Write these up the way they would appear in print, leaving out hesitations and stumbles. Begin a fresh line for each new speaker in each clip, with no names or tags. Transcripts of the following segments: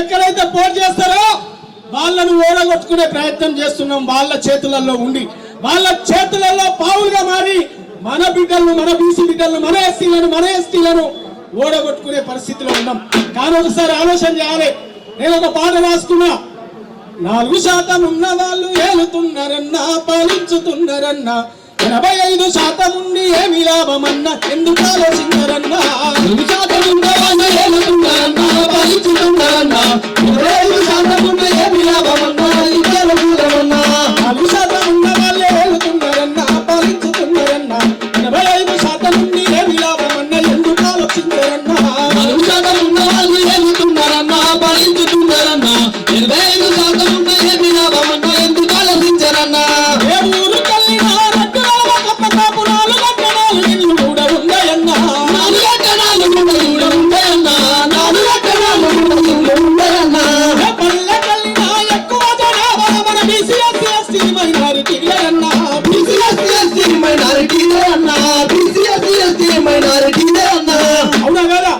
ఎక్కడైతే పోటీ చేస్తారో వాళ్ళను ఓడగొట్టుకునే ప్రయత్నం చేస్తున్నాం. వాళ్ళ చేతులలో ఉండి వాళ్ళ చేతులలో పావులుగా మారి మన బిడ్డలను, మన బీసీ బిడ్డలను, మన ఎస్టీలను ఓడగొట్టుకునే పరిస్థితిలో ఉన్నాం. కానీ ఒకసారి ఆలోచన చేయాలి. నేను ఒక పాట రాసుకున్నా. 4% ఉన్న వాళ్ళు ఏలుతున్నారన్నా, పాలించుతున్నారన్నా, 85% ఉండి ఏమి లాభమన్నా, ఎందుకు ఆలోచించారన్నా? 4% ఉన్న వాళ్ళు ఏలుతున్నారన్నా, పాలించుతున్నారన్నా, 85% ఉండి ఏమి లాభమన్నా, ఇంకేమన్నా? 4% ఉన్న వాళ్ళు ఏలుతున్నారన్నా, పాలించుతున్నారన్నా, 85% ఉండి ఏమి లాభమన్నా, ఎందుకు ఆలోచించారన్నా? 4% ఉన్న వాళ్ళు ఏలుతున్నారన్నా, పాలించుతున్నారన్నా, 85% ఉండి ఏమి లాభమన్నా, ఎందుకు ఆలోచించారన్నా? ఏ ఊరుకెళ్ళినా అవునా కదా?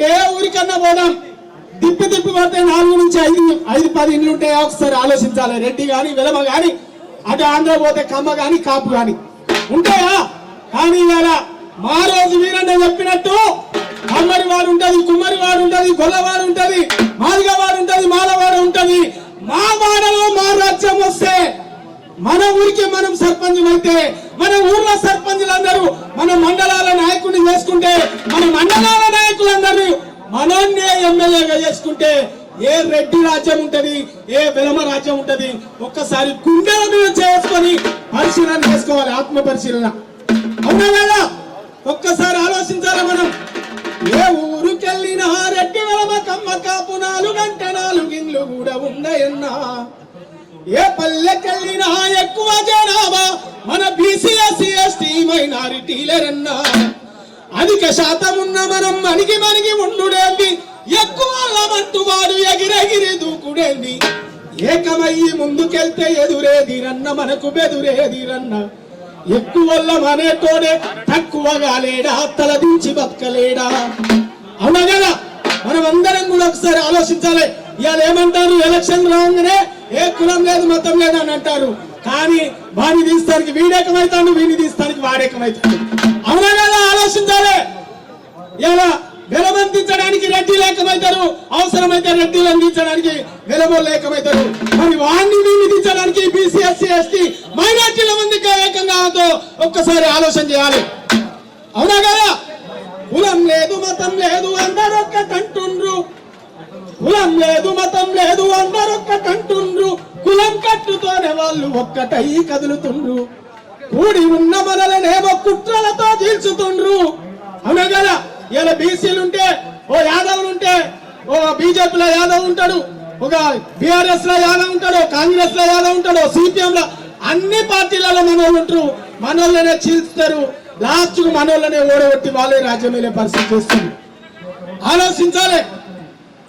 ఏ ఊరికన్నా పోదాం, తిప్పి పడితే 4 నుంచి 5-10 ఇండ్లు ఉంటాయా? ఒకసారి ఆలోచించాలి. రెడ్డి గాని, వెలమ గాని, అటు ఆంధ్ర పోతే కమ్మ గాని, కాపు గాని ఉంటాయా? కానీ ఇవాళ మా రోజు వీరన్న చెప్పినట్టు కమ్మరి వాడు ఉంటది, కుమ్మరి వాడు ఉంటది, గొల్లవాడు ఉంటది, మాదిగవాడు ఉంటది, మాలవాడు ఉంటది. మా వాడలో మా రాజ్యం వస్తే, మన ఊరికి మనం సర్పంచ్ అయితే, మన ఊర్లో సర్పంచులందరూ మన మండలాల నాయకుడిని చేసుకుంటే, మన మండలాల నాయకులందరూ మనోన్నే ఎమ్మెల్యేగా చేసుకుంటే ఏ రెడ్డి రాజ్యం ఉంటది, ఏ వెలమ రాజ్యం ఉంటది? ఒక్కసారి గుండెల మీద చేసుకొని పరిశీలన చేసుకోవాలి, ఆత్మ పరిశీలన. అవునా కదా? ఒక్కసారి ఆలోచించాలి మనం. ఏ ఊరుకెళ్ళినా రెడ్డి వెలమ కమ్మ కాపు 4 గంట 4 ఇండ్లు కూడా ఉన్నాయన్నా, ఏ పల్లెకెళ్ళినా ఎక్కువ జనాభా మన బీసీ ఎస్సీ ఎస్టీ మైనారిటీలరన్నా, అధిక శాతం ఉన్న మనం మనిగి ఉండుడేంది, ఎక్కువ మంటూ వాడు ఎగిరెగిరి దూకుడేంది, ఏకమయ్యి ముందుకెళ్తే ఎదురేదిరన్న, మనకు బెదురేదిరన్న, ఎక్కువ మనేటోడే తక్కువగా లేడా, తలదించి బతకలేడా? అవునా కదా? మనం అందరం కూడా ఒకసారి ఆలోచించాలి. ఇవాళ ఏమంటారు? ఎలక్షన్ రాగానే ఏ కులం లేదు, మతం లేదు అని అంటారు. కానీ వాడిని తీస్తానికి వీడేకమవుతాడు, వీడిని తీస్తానికి వాడేకమవుతాడు. అవునా కదా? ఆలోచించాలి. ఇలా వెలబందించడానికి రెడ్డి లేకమవుతారు, అవసరమైతే రెడ్డిలు అందించడానికి వెలబోళ్ళు లేకమవుతారు. మరి వాడిని వీడిని దించడానికి బీసీ ఎస్సీ ఎస్టీ మైనార్టీల మందికి ఏకంగా ఒక్కసారి ఆలోచన చేయాలి. అవునా కదా? కులం లేదు, మతం లేదు, అందరూ ఒక్కటంటుండ్రు. కులం లేదు, మతం లేదు, అందరూ ఒక్కటంటుండ్రు. కులం కట్టుతోనే వాళ్ళు ఒక్కటై కదులుతుండ్రు. కూడి ఉన్న మనలనేమో కుట్రలతో చీల్చుతుండ్రు. అవునా కదా? ఇలా బీసీలు ఉంటే, ఓ యాదవులు ఉంటే, ఓ బీజేపీలో యాదవ్ ఉంటాడు, ఒక బీఆర్ఎస్ లో యాదవ్ ఉంటాడు, కాంగ్రెస్ లో యాదవ్ ఉంటాడు, సిపిఎం లో, అన్ని పార్టీలలో మనోళ్ళు ఉంటారు. మనోళ్ళనే చీల్చుతారు. లాస్ట్ కు మనోళ్ళనే ఓడగొట్టి వాళ్ళే రాజ్యం వెళ్ళే పరిస్థితి చేస్తుంది. ఆలోచించాలి.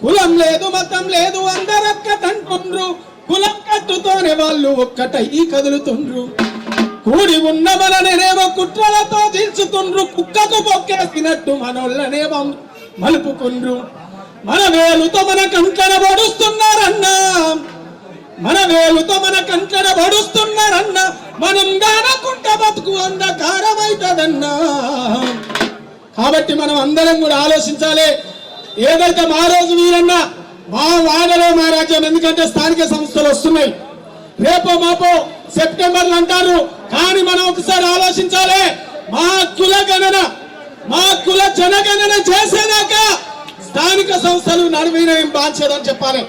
కులం లేదు, మతం లేదు, అందరొక్కటంటుండ్రు. కులం కట్టుతోనే వాళ్ళు ఒక్కటై కదులుతుండ్రు. కూడి ఉన్న మననేమో కుట్రలతో చీల్చుతుండ్రు. కుక్కకు పొక్కేసినట్టు మనోళ్ళనేమో మలుపుకుండ్రు. మన వేలుతో మన కంటన పడుస్తున్నారన్నా, మన వేలుతో మన కంటన పడుస్తున్నారన్నా, మనం గానకుంట బతుకు అంధకారమైతదన్నా. కాబట్టి మనం అందరం కూడా ఆలోచించాలి. ఏదైతే మా రోజు వీరన్నా, మా వాడలో మా రాజ్యం, ఎందుకంటే స్థానిక సంస్థలు వస్తున్నాయి, రేపో మాపో సెప్టెంబర్లు అంటారు. కానీ మనం ఒకసారి ఆలోచించాలి. మా కుల గణన, మా కుల జనగణన చేసేదాకా స్థానిక సంస్థలు నడివినయం బాధ్యతని చెప్పాలి.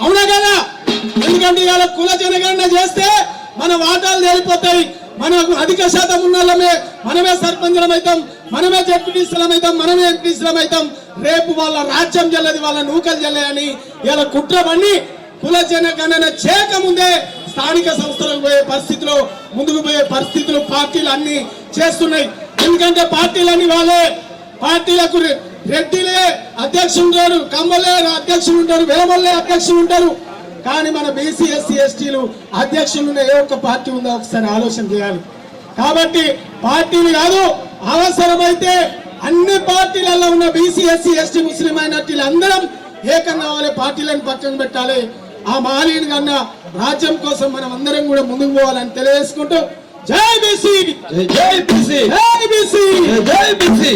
అవునా కదా? ఎందుకంటే ఇవాళ కుల జనగణన చేస్తే మన వాటాలు తేలిపోతాయి. మనకు అధిక శాతం ఉన్న మనమే సర్పంచులం అవుతాం, మనమే జడ్పీటీసీలం అవుతాం, మనమే ఎంపీసీలం అవుతాం. రేపు వాళ్ళ రాజ్యం చెల్లది, వాళ్ళ నూకలు చెల్లయని ఇలా కుట్రవన్నీ కుల జనగణన చేయకముందే స్థానిక సంస్థలకు పోయే పరిస్థితిలో, ముందుకు పోయే పరిస్థితులు పార్టీలు అన్ని చేస్తున్నాయి. ఎందుకంటే పార్టీలన్నీ వాళ్ళే, పార్టీలకు రెడ్డిలే అధ్యక్షులు ఉంటారు, కమ్మలే అధ్యక్షులు ఉంటారు, వేమల్లే అధ్యక్షులు ఉంటారు. కానీ మన బీసీ ఎస్సీ ఎస్టీలు అధ్యక్షులు ఏ ఒక్క పార్టీ ఉందో ఒకసారి ఆలోచన చేయాలి. కాబట్టి పార్టీలు కాదు, అవసరమైతే అన్ని పార్టీలలో ఉన్న బీసీ ఎస్సీ ఎస్టీ ముస్లిం మైనార్టీలు అందరం ఏకం కావాలి, పార్టీలను పక్కన పెట్టాలి. ఆ మహనీయుని కన్నా రాజ్యం కోసం మనం అందరం కూడా ముందుకు పోవాలని తెలియజేసుకుంటూ జై బీసీ,
జై బీసీ,
జై బీసీ,
జై బీసీ.